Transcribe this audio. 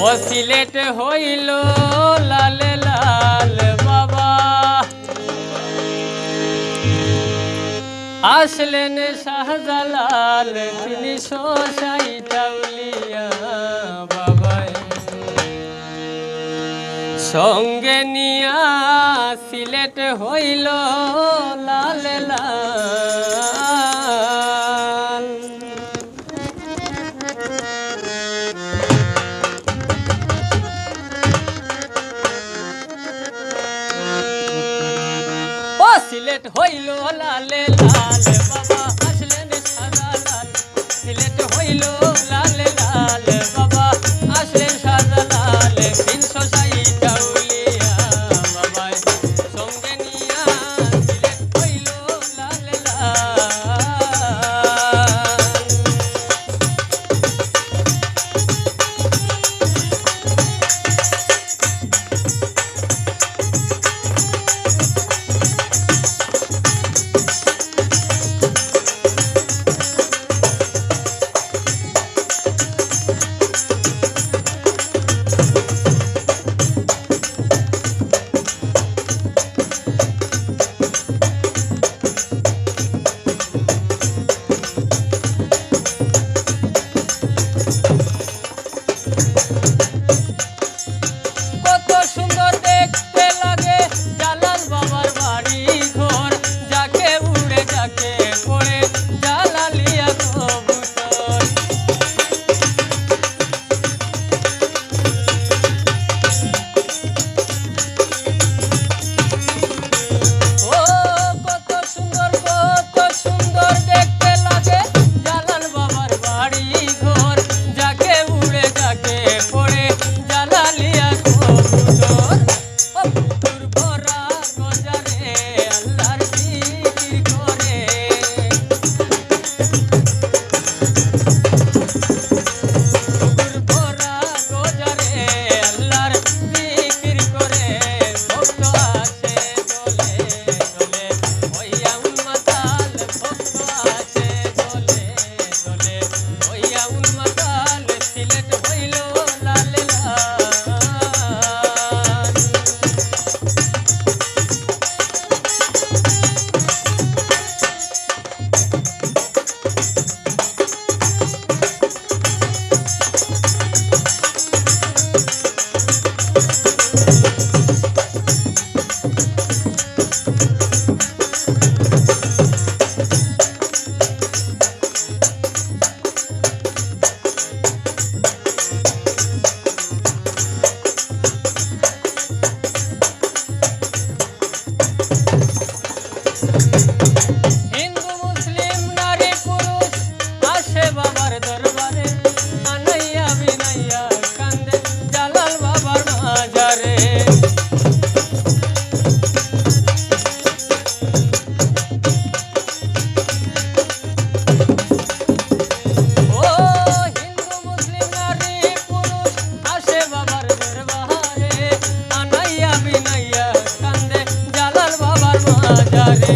ও সিলেট হইল লাল লাল বাবা, আসলেন শাহজালাল ৩৬০ আউলিয়া বাবাই, সঙ্গে নিয়া সিলেট হইল লাল লাল। ও সিলেট হইল লাল লাল বাবা, আসলেন শাহজালাল। সিলেট হইল লাল লাল বাবা, আসলেন শাহজালাল ৩৬০ আউলিয়া বাবাই, সঙ্গে নিয়া সিলেট হইল লাল লাল। হিন্দু মুসলিম নারী পুরুষ আসে বাবার দরবারে, আনাইয়া বিনাইয়া কান্দে জালাল বাবার মাজারে। ও হিন্দু মুসলিম নারী পুরুষ আসে বাবার দরবারে, আনাইয়া বিনাইয়া কান্দে জালাল বাবার মাজারে।